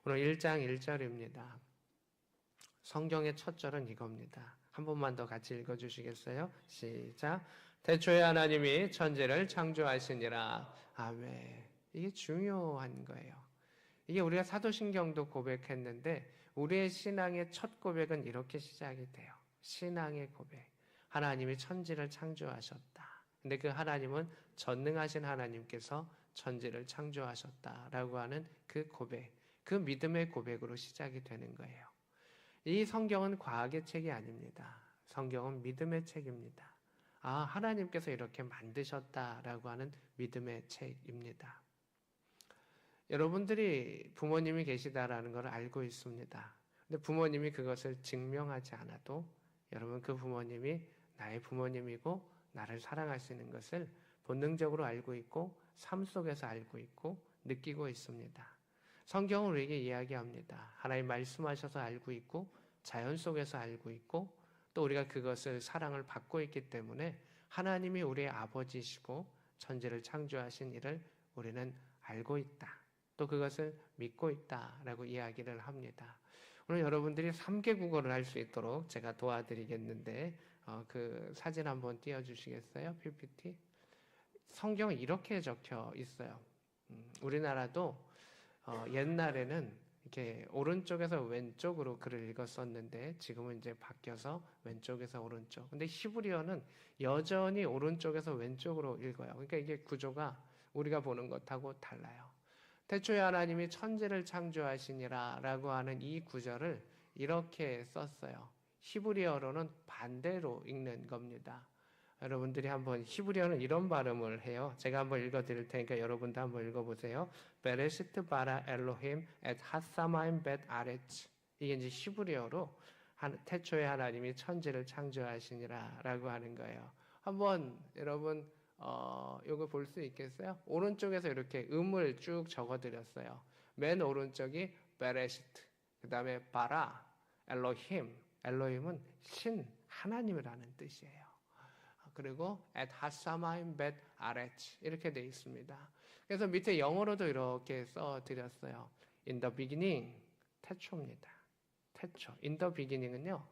오늘 1장 1절입니다. 성경의 첫 절은 이겁니다. 한 번만 더 같이 읽어주시겠어요? 시작. 태초에 하나님이 천지를 창조하시니라. 아멘. 이게 중요한 거예요. 이게 우리가 사도신경도 고백했는데 우리의 신앙의 첫 고백은 이렇게 시작이 돼요. 신앙의 고백. 하나님이 천지를 창조하셨다. 근데 그 하나님은 전능하신 하나님께서 천지를 창조하셨다라고 하는 그 고백, 그 믿음의 고백으로 시작이 되는 거예요. 이 성경은 과학의 책이 아닙니다. 성경은 믿음의 책입니다. 아, 하나님께서 이렇게 만드셨다라고 하는 믿음의 책입니다. 여러분들이 부모님이 계시다라는 걸 알고 있습니다. 근데 부모님이 그것을 증명하지 않아도 여러분 그 부모님이 나의 부모님이고 나를 사랑하시는 것을 본능적으로 알고 있고 삶 속에서 알고 있고 느끼고 있습니다. 성경은 우리에게 이야기합니다. 하나님 말씀하셔서 알고 있고 자연 속에서 알고 있고 또 우리가 그것을 사랑을 받고 있기 때문에 하나님이 우리의 아버지시고 천지를 창조하신 일을 우리는 알고 있다. 또 그것을 믿고 있다라고 이야기를 합니다. 오늘 여러분들이 3개 국어를 할 수 있도록 제가 도와드리겠는데 그 사진 한번 띄워주시겠어요? PPT. 성경은 이렇게 적혀 있어요. 우리나라도 옛날에는 이렇게 오른쪽에서 왼쪽으로 글을 읽었었는데 지금은 이제 바뀌어서 왼쪽에서 오른쪽. 근데 히브리어는 여전히 오른쪽에서 왼쪽으로 읽어요. 그러니까 이게 구조가 우리가 보는 것하고 달라요. 태초에 하나님이 천지를 창조하시니라 라고 하는 이 구절을 이렇게 썼어요. 히브리어로는 반대로 읽는 겁니다. 여러분들이 한번 히브리어는 이런 발음을 해요. 제가 한번 읽어드릴 테니까 여러분도 한번 읽어보세요. 베레시트 바라 엘로힘 엣 하사마임 벳 아레츠. 이게 이제 히브리어로 태초에 하나님이 천지를 창조하시니라 라고 하는 거예요. 한번 여러분 요거 볼 수 있겠어요? 오른쪽에서 이렇게 음을 쭉 적어드렸어요. 맨 오른쪽이 베레시트, 그 다음에 바라, 엘로힘. 엘로힘은 신, 하나님이라는 뜻이에요. 그리고 at 하사마임 벳 아레츠 이렇게 되어 있습니다. 그래서 밑에 영어로도 이렇게 써드렸어요. In the beginning, 태초입니다. 태초. In the beginning은요.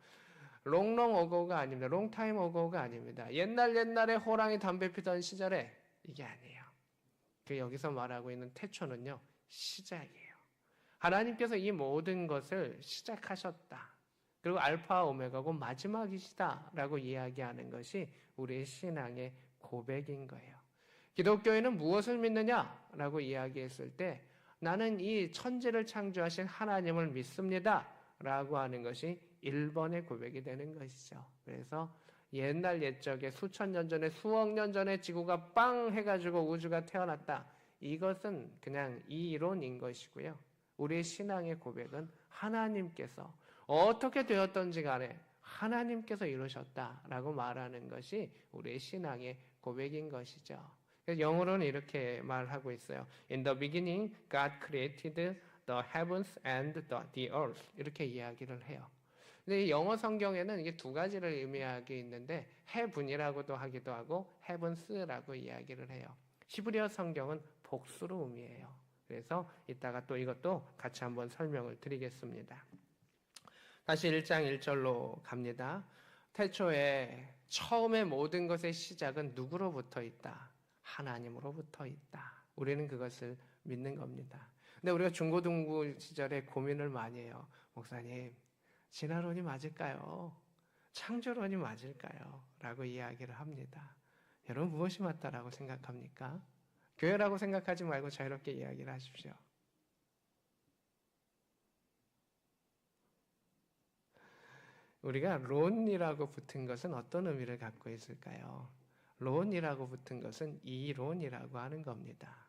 롱롱 어고가 아닙니다. 롱타임 어고가 아닙니다. 옛날에 호랑이 담배 피던 시절에 이게 아니에요. 그 여기서 말하고 있는 태초는요. 시작이에요. 하나님께서 이 모든 것을 시작하셨다. 그리고 알파 오메가고 마지막이시다 라고 이야기하는 것이 우리의 신앙의 고백인 거예요. 기독교인은 무엇을 믿느냐 라고 이야기했을 때 나는 이 천지를 창조하신 하나님을 믿습니다 라고 하는 것이 1번의 고백이 되는 것이죠. 그래서 옛날 옛적에 수천 년 전에 수억 년 전에 지구가 빵 해가지고 우주가 태어났다. 이것은 그냥 이론인 것이고요. 우리의 신앙의 고백은 하나님께서 어떻게 되었던지 간에 하나님께서 이루셨다라고 말하는 것이 우리의 신앙의 고백인 것이죠. 그래서 영어로는 이렇게 말하고 있어요. In the beginning, God created the heavens and the earth. 이렇게 이야기를 해요. 근데 이 영어 성경에는 이게 두 가지를 의미하게 있는데 heaven이라고도 하기도 하고 heavens라고 이야기를 해요. 히브리어 성경은 복수로 의미해요. 그래서 이따가 또 이것도 같이 한번 설명을 드리겠습니다. 다시 1장 1절로 갑니다. 태초에 처음에 모든 것의 시작은 누구로부터 있다? 하나님으로부터 있다. 우리는 그것을 믿는 겁니다. 근데 우리가 중고등부 시절에 고민을 많이 해요. 목사님, 진화론이 맞을까요? 창조론이 맞을까요? 라고 이야기를 합니다. 여러분 무엇이 맞다라고 생각합니까? 교회라고 생각하지 말고 자유롭게 이야기를 하십시오. 우리가 론이라고 붙은 것은 어떤 의미를 갖고 있을까요? 론이라고 붙은 것은 이론이라고 하는 겁니다.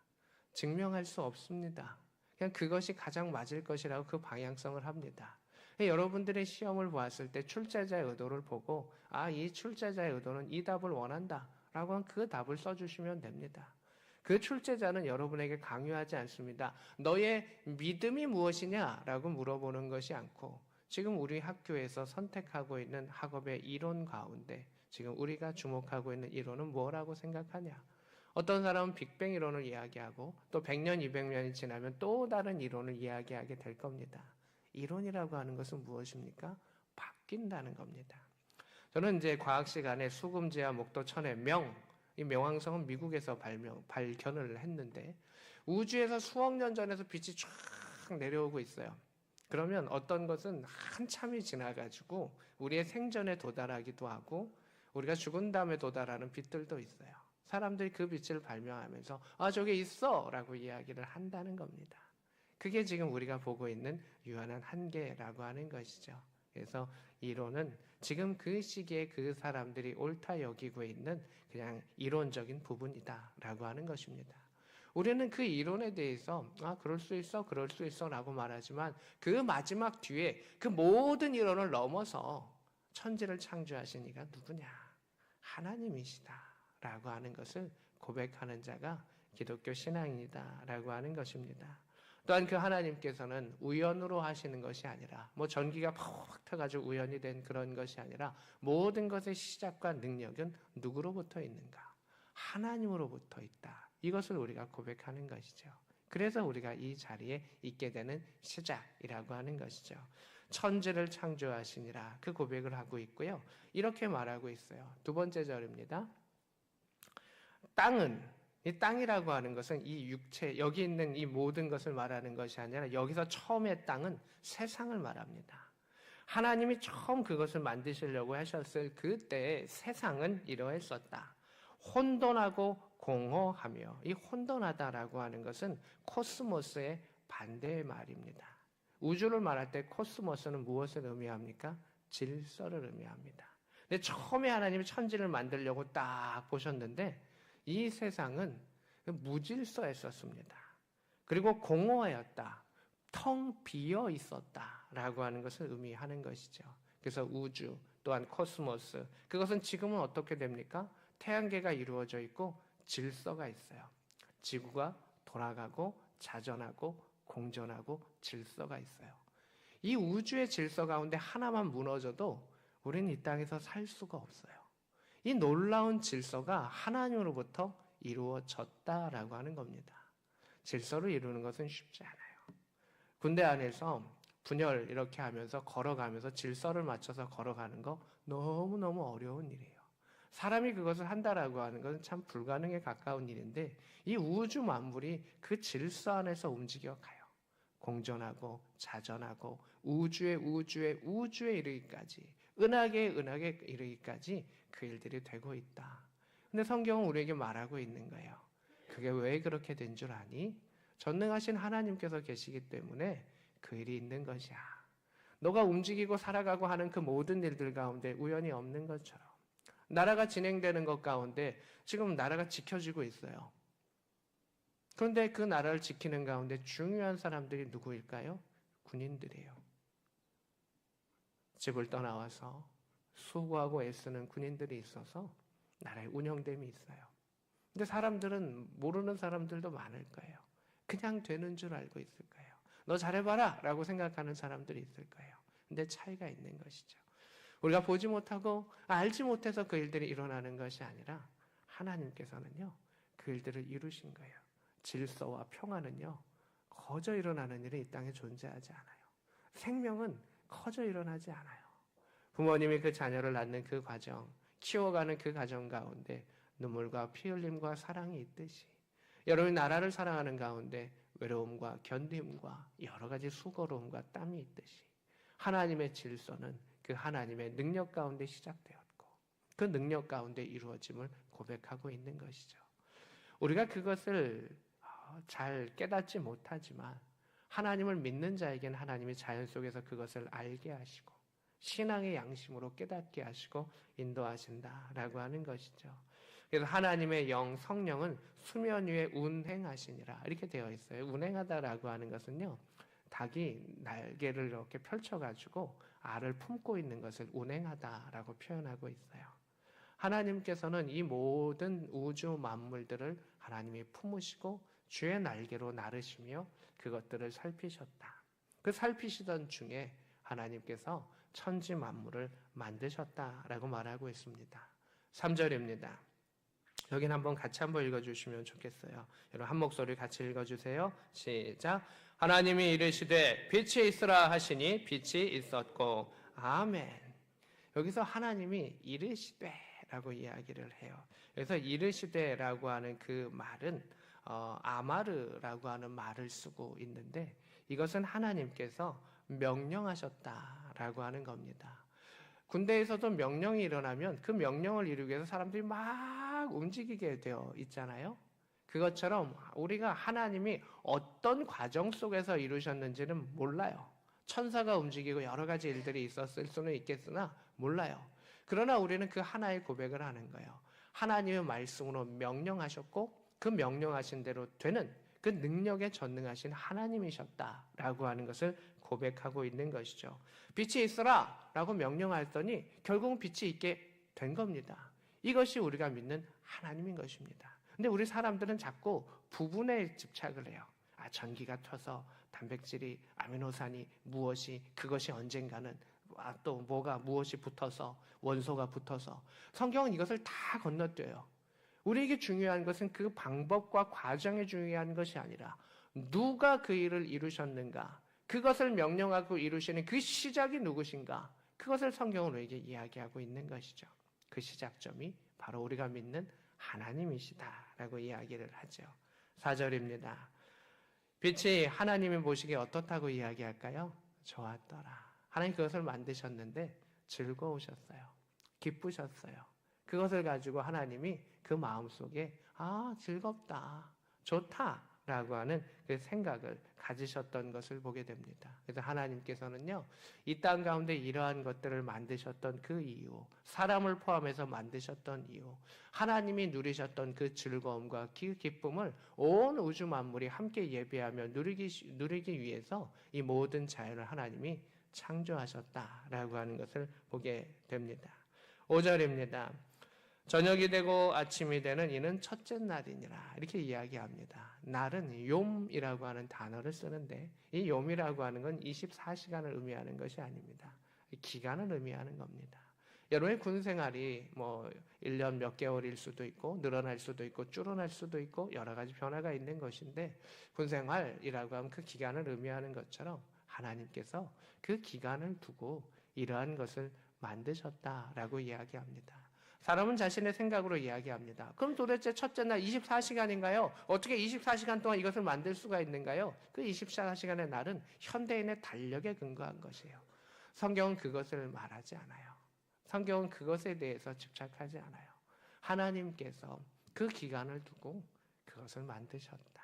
증명할 수 없습니다. 그냥 그것이 가장 맞을 것이라고 그 방향성을 합니다. 여러분들의 시험을 보았을 때 출제자의 의도를 보고 이 출제자의 의도는 이 답을 원한다 라고 하면 그 답을 써주시면 됩니다. 그 출제자는 여러분에게 강요하지 않습니다. 너의 믿음이 무엇이냐 라고 물어보는 것이 않고 지금 우리 학교에서 선택하고 있는 학업의 이론 가운데 지금 우리가 주목하고 있는 이론은 뭐라고 생각하냐? 어떤 사람은 빅뱅 이론을 이야기하고 또 100년, 200년이 지나면 또 다른 이론을 이야기하게 될 겁니다. 이론이라고 하는 것은 무엇입니까? 바뀐다는 겁니다. 저는 이제 과학 시간에 수금지와 목도 천의 이 명왕성은 미국에서 발견을 했는데 우주에서 수억 년 전에서 빛이 쫙 내려오고 있어요. 그러면 어떤 것은 한참이 지나가지고 우리의 생전에 도달하기도 하고 우리가 죽은 다음에 도달하는 빛들도 있어요. 사람들이 그 빛을 발명하면서 저게 있어 라고 이야기를 한다는 겁니다. 그게 지금 우리가 보고 있는 유한한 한계라고 하는 것이죠. 그래서 이론은 지금 그 시기에 그 사람들이 옳다 여기고 있는 그냥 이론적인 부분이다 라고 하는 것입니다. 우리는 그 이론에 대해서 그럴 수 있어 그럴 수 있어 라고 말하지만 그 마지막 뒤에 그 모든 이론을 넘어서 천지를 창조하신 이가 누구냐? 하나님이시다 라고 하는 것을 고백하는 자가 기독교 신앙이다 라고 하는 것입니다. 또한 그 하나님께서는 우연으로 하시는 것이 아니라 전기가 팍 터가지고 우연이 된 그런 것이 아니라 모든 것의 시작과 능력은 누구로부터 있는가? 하나님으로부터 있다. 이것을 우리가 고백하는 것이죠. 그래서 우리가 이 자리에 있게 되는 시작이라고 하는 것이죠. 천지를 창조하시니라 그 고백을 하고 있고요. 이렇게 말하고 있어요. 두 번째 절입니다. 이 땅이라고 하는 것은 이 육체, 여기 있는 이 모든 것을 말하는 것이 아니라 여기서 처음의 땅은 세상을 말합니다. 하나님이 처음 그것을 만드시려고 하셨을 그때의 세상은 이러했었다. 혼돈하고 공허하며, 이 혼돈하다라고 하는 것은 코스모스의 반대의 말입니다. 우주를 말할 때 코스모스는 무엇을 의미합니까? 질서를 의미합니다. 근데 처음에 하나님이 천지를 만들려고 딱 보셨는데 이 세상은 무질서했었습니다. 그리고 공허하였다. 텅 비어 있었다라고 하는 것을 의미하는 것이죠. 그래서 우주 또한 코스모스, 그것은 지금은 어떻게 됩니까? 태양계가 이루어져 있고 질서가 있어요. 지구가 돌아가고 자전하고 공전하고 질서가 있어요. 이 우주의 질서 가운데 하나만 무너져도 우리는 이 땅에서 살 수가 없어요. 이 놀라운 질서가 하나님으로부터 이루어졌다라고 하는 겁니다. 질서를 이루는 것은 쉽지 않아요. 군대 안에서 분열 이렇게 하면서 걸어가면서 질서를 맞춰서 걸어가는 거 너무너무 어려운 일이에요. 사람이 그것을 한다라고 하는 것은 참 불가능에 가까운 일인데 이 우주 만물이 그 질서 안에서 움직여가요. 공전하고 자전하고 우주에 이르기까지, 은하계에 이르기까지 그 일들이 되고 있다. 근데 성경은 우리에게 말하고 있는 거예요. 그게 왜 그렇게 된 줄 아니? 전능하신 하나님께서 계시기 때문에 그 일이 있는 것이야. 너가 움직이고 살아가고 하는 그 모든 일들 가운데 우연이 없는 것처럼 나라가 진행되는 것 가운데 지금 나라가 지켜지고 있어요. 그런데 그 나라를 지키는 가운데 중요한 사람들이 누구일까요? 군인들이에요. 집을 떠나와서 수고하고 애쓰는 군인들이 있어서 나라의 운영됨이 있어요. 근데 사람들은 모르는 사람들도 많을 거예요. 그냥 되는 줄 알고 있을 거예요. 너 잘해봐라 라고 생각하는 사람들이 있을 거예요. 근데 차이가 있는 것이죠. 우리가 보지 못하고 알지 못해서 그 일들이 일어나는 것이 아니라 하나님께서는요, 그 일들을 이루신 거예요. 질서와 평화는요, 거저 일어나는 일이 이 땅에 존재하지 않아요. 생명은 거저 일어나지 않아요. 부모님이 그 자녀를 낳는 그 과정, 키워가는 그 과정 가운데 눈물과 피 흘림과 사랑이 있듯이 여러분이 나라를 사랑하는 가운데 외로움과 견딤과 여러 가지 수고로움과 땀이 있듯이 하나님의 질서는 그 하나님의 능력 가운데 시작되었고 그 능력 가운데 이루어짐을 고백하고 있는 것이죠. 우리가 그것을 잘 깨닫지 못하지만 하나님을 믿는 자에게는 하나님이 자연 속에서 그것을 알게 하시고 신앙의 양심으로 깨닫게 하시고 인도하신다라고 하는 것이죠. 그래서 하나님의 영 성령은 수면 위에 운행하시니라 이렇게 되어 있어요. 운행하다라고 하는 것은요, 닭이 날개를 이렇게 펼쳐가지고 알을 품고 있는 것을 운행하다라고 표현하고 있어요. 하나님께서는 이 모든 우주 만물들을 하나님이 품으시고 주의 날개로 나르시며 그것들을 살피셨다. 그 살피시던 중에 하나님께서 천지 만물을 만드셨다라고 말하고 있습니다. 3절입니다. 여기는 한번 같이 한번 읽어주시면 좋겠어요. 여러분 한 목소리 같이 읽어주세요. 시작. 하나님이 이르시되 빛이 있으라 하시니 빛이 있었고 아멘. 여기서 하나님이 이르시되라고 이야기를 해요. 그래서 이르시되라고 하는 그 말은 아마르라고 하는 말을 쓰고 있는데 이것은 하나님께서 명령하셨다라고 하는 겁니다. 군대에서도 명령이 일어나면 그 명령을 이루기 위해서 사람들이 막 움직이게 되어 있잖아요. 그것처럼 우리가 하나님이 어떤 과정 속에서 이루셨는지는 몰라요. 천사가 움직이고 여러 가지 일들이 있었을 수는 있겠으나 몰라요. 그러나 우리는 그 하나의 고백을 하는 거예요. 하나님의 말씀으로 명령하셨고 그 명령하신 대로 되는 그 능력에 전능하신 하나님이셨다라고 하는 것을 고백하고 있는 것이죠. 빛이 있어라 라고 명령하였더니 결국은 빛이 있게 된 겁니다. 이것이 우리가 믿는 하나님인 것입니다. 근데 우리 사람들은 자꾸 부분에 집착을 해요. 전기가 튀어서 단백질이 아미노산이 무엇이 그것이 언젠가는 또 뭐가 무엇이 붙어서 원소가 붙어서 성경은 이것을 다 건너뛰어요. 우리에게 중요한 것은 그 방법과 과정이 중요한 것이 아니라 누가 그 일을 이루셨는가, 그것을 명령하고 이루시는 그 시작이 누구신가, 그것을 성경은 우리에게 이야기하고 있는 것이죠. 그 시작점이 바로 우리가 믿는 하나님이시다라고 이야기를 하죠. 4절입니다. 빛이 하나님이 보시기에 어떻다고 이야기할까요? 좋았더라. 하나님 그것을 만드셨는데 즐거우셨어요. 기쁘셨어요. 그것을 가지고 하나님이 그 마음속에 즐겁다, 좋다 라고 하는 그 생각을 가지셨던 것을 보게 됩니다. 그래서 하나님께서는요, 이 땅 가운데 이러한 것들을 만드셨던 그 이유, 사람을 포함해서 만드셨던 이유, 하나님이 누리셨던 그 즐거움과 그 기쁨을 온 우주 만물이 함께 예배하며 누리기 위해서 이 모든 자연을 하나님이 창조하셨다라고 하는 것을 보게 됩니다. 5절입니다. 저녁이 되고 아침이 되는 이는 첫째 날이니라 이렇게 이야기합니다. 날은 욤이라고 하는 단어를 쓰는데 이 욤이라고 하는 건 24시간을 의미하는 것이 아닙니다. 기간을 의미하는 겁니다. 여러분의 군 생활이 1년 몇 개월일 수도 있고 늘어날 수도 있고 줄어날 수도 있고 여러 가지 변화가 있는 것인데 군 생활이라고 하면 그 기간을 의미하는 것처럼 하나님께서 그 기간을 두고 이러한 것을 만드셨다라고 이야기합니다. 사람은 자신의 생각으로 이야기합니다. 그럼 도대체 첫째 날 24시간인가요? 어떻게 24시간 동안 이것을 만들 수가 있는가요? 그 24시간의 날은 현대인의 달력에 근거한 것이에요. 성경은 그것을 말하지 않아요. 성경은 그것에 대해서 집착하지 않아요. 하나님께서 그 기간을 두고 그것을 만드셨다.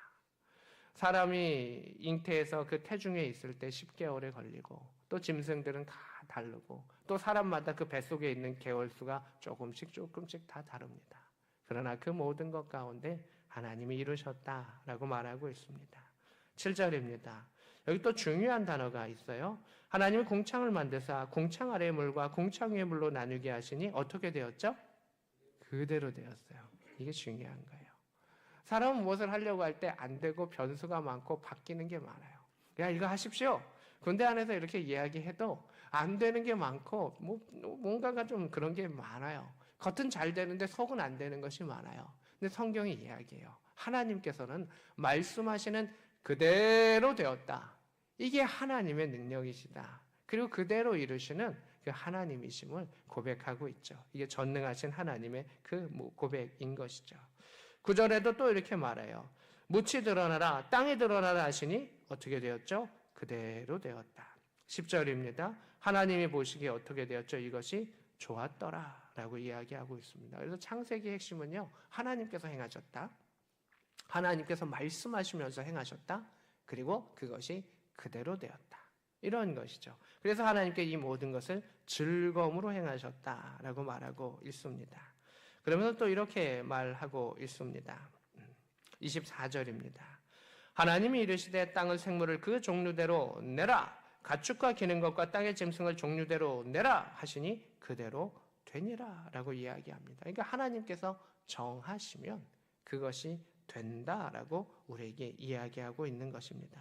사람이 잉태해서 그 태중에 있을 때 10개월에 걸리고 또 짐승들은 다 다르고 또 사람마다 그 뱃속에 있는 개월수가 조금씩 다 다릅니다. 그러나 그 모든 것 가운데 하나님이 이루셨다라고 말하고 있습니다. 7절입니다. 여기 또 중요한 단어가 있어요. 하나님이 공창을 만드사 공창 아래의 물과 공창 위의 물로 나누게 하시니 어떻게 되었죠? 그대로 되었어요. 이게 중요한 거예요. 사람은 무엇을 하려고 할 때 안 되고 변수가 많고 바뀌는 게 많아요. 야, 이거 하십시오. 군대 안에서 이렇게 이야기해도 안 되는 게 많고 뭔가가 좀 그런 게 많아요. 겉은 잘 되는데 속은 안 되는 것이 많아요. 근데 성경이 이야기해요. 하나님께서는 말씀하시는 그대로 되었다. 이게 하나님의 능력이시다. 그리고 그대로 이루시는 그 하나님이심을 고백하고 있죠. 이게 전능하신 하나님의 그 고백인 것이죠. 9절에도 또 이렇게 말해요. 묻이 드러나라 땅이 드러나라 하시니 어떻게 되었죠? 그대로 되었다. 10절입니다. 하나님이 보시기에 어떻게 되었죠? 이것이 좋았더라 라고 이야기하고 있습니다. 그래서 창세기의 핵심은요, 하나님께서 행하셨다, 하나님께서 말씀하시면서 행하셨다, 그리고 그것이 그대로 되었다, 이런 것이죠. 그래서 하나님께 이 모든 것을 즐거움으로 행하셨다라고 말하고 있습니다. 그러면서 또 이렇게 말하고 있습니다. 24절입니다. 하나님이 이르시되 땅의 생물을 그 종류대로 내라, 가축과 기는 것과 땅의 짐승을 종류대로 내라 하시니 그대로 되니라 라고 이야기합니다. 그러니까 하나님께서 정하시면 그것이 된다라고 우리에게 이야기하고 있는 것입니다.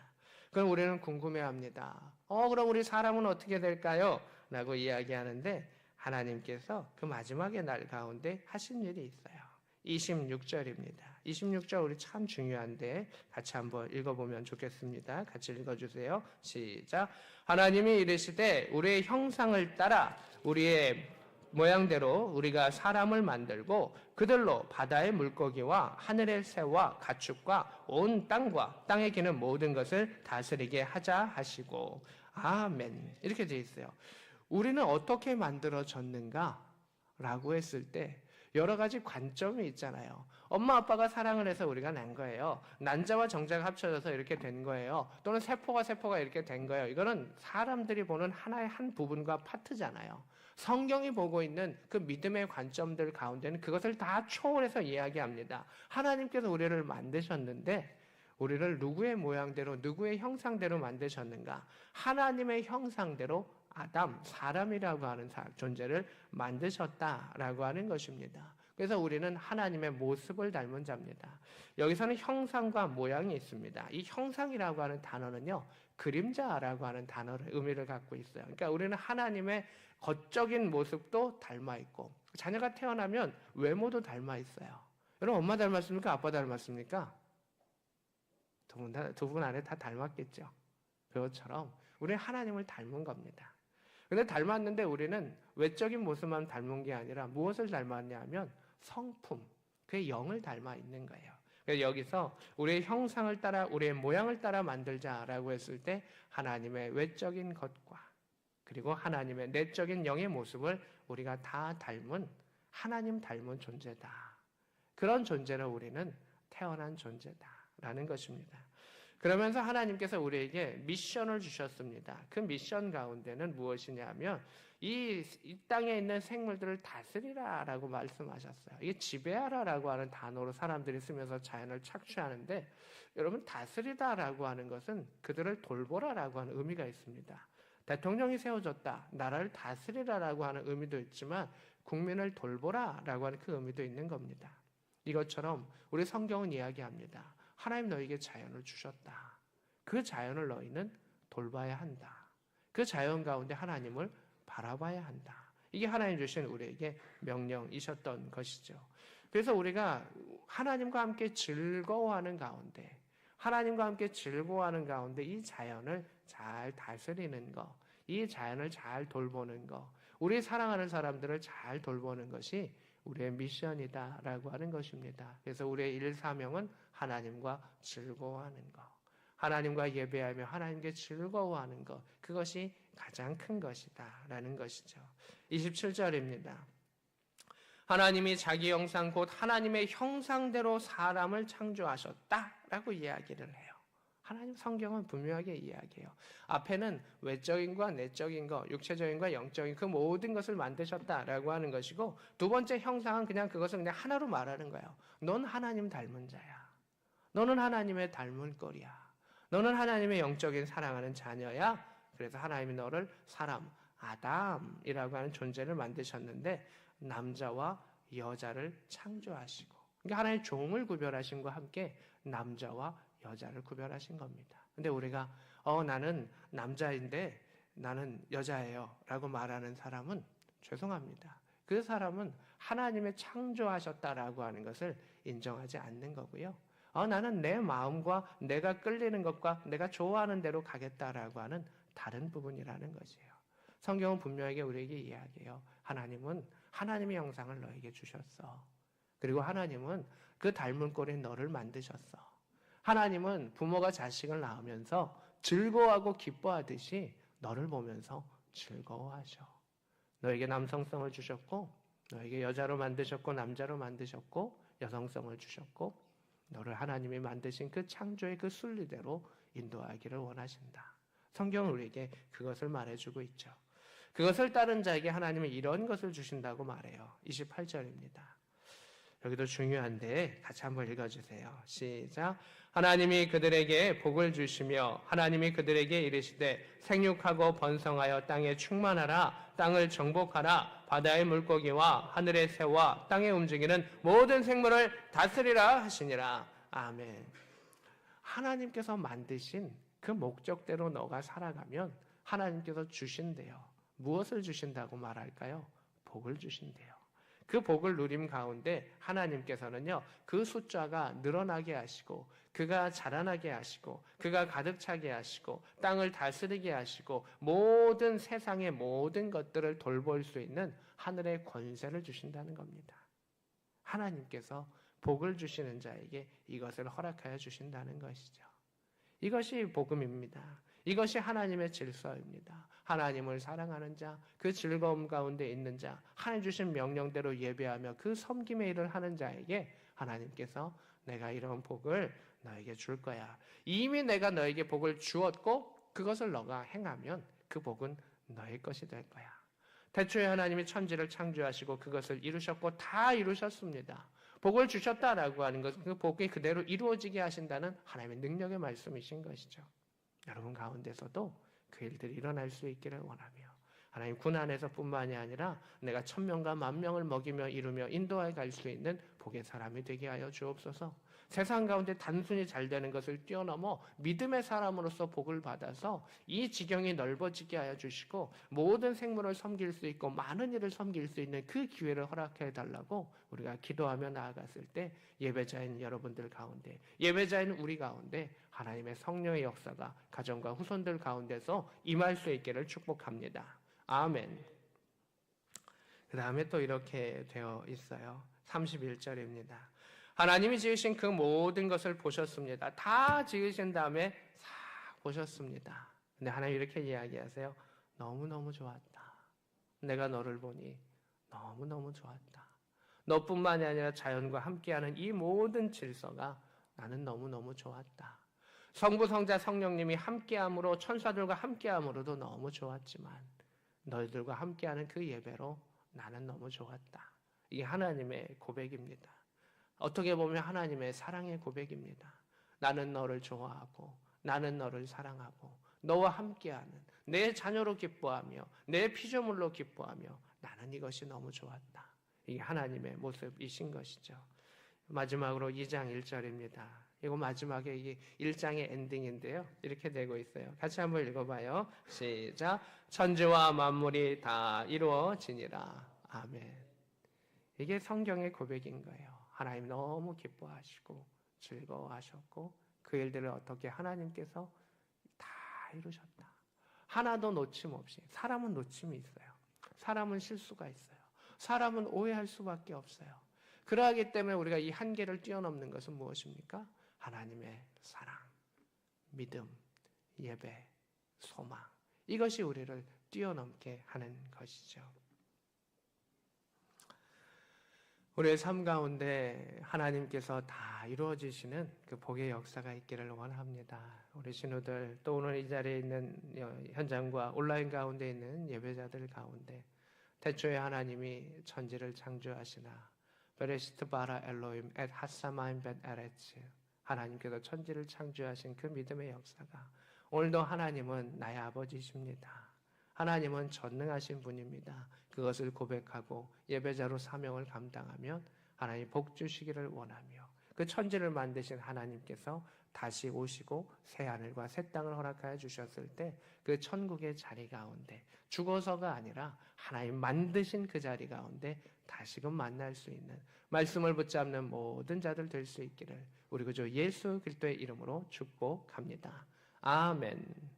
그럼 우리는 궁금해합니다. 그럼 우리 사람은 어떻게 될까요? 라고 이야기하는데 하나님께서 그 마지막의 날 가운데 하신 일이 있어요. 26절입니다. 26절 우리 참 중요한데 같이 한번 읽어보면 좋겠습니다. 같이 읽어주세요. 시작. 하나님이 이르시되 우리의 형상을 따라 우리의 모양대로 우리가 사람을 만들고 그들로 바다의 물고기와 하늘의 새와 가축과 온 땅과 땅에 기는 모든 것을 다스리게 하자 하시고 아멘. 이렇게 되어 있어요. 우리는 어떻게 만들어졌는가? 라고 했을 때 여러 가지 관점이 있잖아요. 엄마 아빠가 사랑을 해서 우리가 난 거예요. 난자와 정자가 합쳐져서 이렇게 된 거예요. 또는 세포가 이렇게 된 거예요. 이거는 사람들이 보는 하나의 한 부분과 파트잖아요. 성경이 보고 있는 그 믿음의 관점들 가운데는 그것을 다 초월해서 이야기합니다. 하나님께서 우리를 만드셨는데 우리를 누구의 모양대로 누구의 형상대로 만드셨는가? 하나님의 형상대로 아담, 사람이라고 하는 존재를 만드셨다라고 하는 것입니다. 그래서 우리는 하나님의 모습을 닮은 자입니다. 여기서는 형상과 모양이 있습니다. 이 형상이라고 하는 단어는요, 그림자라고 하는 단어를 의미를 갖고 있어요. 그러니까 우리는 하나님의 겉적인 모습도 닮아 있고, 자녀가 태어나면 외모도 닮아 있어요. 여러분 엄마 닮았습니까? 아빠 닮았습니까? 두 분 안에 다 닮았겠죠. 그것처럼 우리는 하나님을 닮은 겁니다. 근데 닮았는데 우리는 외적인 모습만 닮은 게 아니라 무엇을 닮았냐 하면 성품, 그의 영을 닮아 있는 거예요. 그래서 여기서 우리의 형상을 따라 우리의 모양을 따라 만들자라고 했을 때 하나님의 외적인 것과 그리고 하나님의 내적인 영의 모습을 우리가 다 닮은 하나님 닮은 존재다. 그런 존재로 우리는 태어난 존재다라는 것입니다. 그러면서 하나님께서 우리에게 미션을 주셨습니다. 그 미션 가운데는 무엇이냐면 이 땅에 있는 생물들을 다스리라라고 말씀하셨어요. 이게 지배하라라고 하는 단어로 사람들이 쓰면서 자연을 착취하는데 여러분 다스리다라고 하는 것은 그들을 돌보라라고 하는 의미가 있습니다. 대통령이 세워졌다. 나라를 다스리라라고 하는 의미도 있지만 국민을 돌보라라고 하는 그 의미도 있는 겁니다. 이것처럼 우리 성경은 이야기합니다. 하나님 너에게 자연을 주셨다. 그 자연을 너희는 돌봐야 한다. 그 자연 가운데 하나님을 바라봐야 한다. 이게 하나님 주신 우리에게 명령이셨던 것이죠. 그래서 우리가 하나님과 함께 즐거워하는 가운데 하나님과 함께 즐거워하는 가운데 이 자연을 잘 다스리는 것, 이 자연을 잘 돌보는 것, 우리 사랑하는 사람들을 잘 돌보는 것이 우리의 미션이다라고 하는 것입니다. 그래서 우리의 일사명은 하나님과 즐거워하는 것, 하나님과 예배하며 하나님께 즐거워하는 것, 그것이 가장 큰 것이다라는 것이죠. 27절입니다. 하나님이 자기 형상 곧 하나님의 형상대로 사람을 창조하셨다라고 이야기를 해요. 하나님 성경은 분명하게 이야기해요. 앞에는 외적인 과 내적인 것, 육체적인 과 영적인 그 모든 것을 만드셨다라고 하는 것이고 두 번째 형상은 그냥 그것을 그냥 하나로 말하는 거예요. 넌 하나님 닮은 자야. 너는 하나님의 닮은 꼴이야. 너는 하나님의 영적인 사랑하는 자녀야. 그래서 하나님이 너를 사람, 아담이라고 하는 존재를 만드셨는데 남자와 여자를 창조하시고 그러니까 하나님의 종을 구별하심과 함께 남자와 여자를 구별하신 겁니다. 근데 우리가 나는 남자인데 나는 여자예요 라고 말하는 사람은 죄송합니다. 그 사람은 하나님의 창조하셨다라고 하는 것을 인정하지 않는 거고요. 나는 내 마음과 내가 끌리는 것과 내가 좋아하는 대로 가겠다라고 하는 다른 부분이라는 것이에요. 성경은 분명하게 우리에게 이야기해요. 하나님은 하나님의 형상을 너에게 주셨어. 그리고 하나님은 그 닮은 꼴인 너를 만드셨어. 하나님은 부모가 자식을 낳으면서 즐거워하고 기뻐하듯이 너를 보면서 즐거워하셔. 너에게 남성성을 주셨고 너에게 여자로 만드셨고 남자로 만드셨고 여성성을 주셨고 너를 하나님이 만드신 그 창조의 그 순리대로 인도하기를 원하신다. 성경은 우리에게 그것을 말해주고 있죠. 그것을 따른 자에게 하나님은 이런 것을 주신다고 말해요. 28절입니다. 여기도 중요한데 같이 한번 읽어주세요. 시작. 하나님이 그들에게 복을 주시며 하나님이 그들에게 이르시되 생육하고 번성하여 땅에 충만하라. 땅을 정복하라. 바다의 물고기와 하늘의 새와 땅에 움직이는 모든 생물을 다스리라 하시니라. 아멘. 하나님께서 만드신 그 목적대로 너가 살아가면 하나님께서 주신대요. 무엇을 주신다고 말할까요? 복을 주신대요. 그 복을 누림 가운데 하나님께서는요, 그 숫자가 늘어나게 하시고, 그가 자라나게 하시고, 그가 가득 차게 하시고, 땅을 다스리게 하시고, 모든 세상의 모든 것들을 돌볼 수 있는 하늘의 권세를 주신다는 겁니다. 하나님께서 복을 주시는 자에게 이것을 허락하여 주신다는 것이죠. 이것이 복음입니다. 이것이 하나님의 질서입니다. 하나님을 사랑하는 자, 그 즐거움 가운데 있는 자, 하나님 주신 명령대로 예배하며 그 섬김의 일을 하는 자에게 하나님께서 내가 이런 복을 너에게 줄 거야. 이미 내가 너에게 복을 주었고 그것을 너가 행하면 그 복은 너의 것이 될 거야. 태초에 하나님이 천지를 창조하시고 그것을 이루셨고 다 이루셨습니다. 복을 주셨다라고 하는 것은 그 복이 그대로 이루어지게 하신다는 하나님의 능력의 말씀이신 것이죠. 여러분 가운데서도 그 일들이 일어날 수 있기를 원하며 하나님 군 안에서뿐만이 아니라 내가 1000명과 10,000명을 먹이며 이루며 인도하여 갈 수 있는 복의 사람이 되게 하여 주옵소서. 세상 가운데 단순히 잘 되는 것을 뛰어넘어 믿음의 사람으로서 복을 받아서 이 지경이 넓어지게 하여 주시고 모든 생물을 섬길 수 있고 많은 일을 섬길 수 있는 그 기회를 허락해 달라고 우리가 기도하며 나아갔을 때 예배자인 여러분들 가운데, 예배자인 우리 가운데 하나님의 성령의 역사가 가정과 후손들 가운데서 임할 수 있기를 축복합니다. 아멘. 그 다음에 또 이렇게 되어 있어요. 31절입니다. 하나님이 지으신 그 모든 것을 보셨습니다. 다 지으신 다음에 싹 보셨습니다. 근데 하나님 이렇게 이야기하세요. 너무너무 좋았다. 내가 너를 보니 너무너무 좋았다. 너뿐만이 아니라 자연과 함께하는 이 모든 질서가 나는 너무너무 좋았다. 성부, 성자, 성령님이 함께함으로 천사들과 함께함으로도 너무 좋았지만 너희들과 함께하는 그 예배로 나는 너무 좋았다. 이게 하나님의 고백입니다. 어떻게 보면 하나님의 사랑의 고백입니다. 나는 너를 좋아하고 나는 너를 사랑하고 너와 함께하는 내 자녀로 기뻐하며 내 피조물로 기뻐하며 나는 이것이 너무 좋았다. 이게 하나님의 모습이신 것이죠. 마지막으로 2장 1절입니다. 이거 마지막에 이게 1장의 엔딩인데요. 이렇게 되고 있어요. 같이 한번 읽어봐요. 시작. 천지와 만물이 다 이루어지니라. 아멘. 이게 성경의 고백인 거예요. 하나님 너무 기뻐하시고 즐거워하셨고 그 일들을 어떻게 하나님께서 다 이루셨다. 하나도 놓침 없이. 사람은 놓침이 있어요. 사람은 실수가 있어요. 사람은 오해할 수밖에 없어요. 그러하기 때문에 우리가 이 한계를 뛰어넘는 것은 무엇입니까? 하나님의 사랑, 믿음, 예배, 소망. 이것이 우리를 뛰어넘게 하는 것이죠. 우리의 삶 가운데 하나님께서 다 이루어지시는 그 복의 역사가 있기를 원합니다. 우리 신우들 또 오늘 이 자리에 있는 현장과 온라인 가운데 있는 예배자들 가운데 태초에 하나님이 천지를 창조하시나 베레시트 바라 엘로임 엣 하사마임 벳 에레츠 하나님께서 천지를 창조하신 그 믿음의 역사가 오늘도 하나님은 나의 아버지십니다. 하나님은 전능하신 분입니다. 그것을 고백하고 예배자로 사명을 감당하면 하나님 복 주시기를 원하며 그 천지를 만드신 하나님께서 다시 오시고 새 하늘과 새 땅을 허락하여 주셨을 때 그 천국의 자리 가운데 죽어서가 아니라 하나님 만드신 그 자리 가운데 다시금 만날 수 있는 말씀을 붙잡는 모든 자들 될 수 있기를 우리 구주 예수 그리스도의 이름으로 축복합니다. 아멘.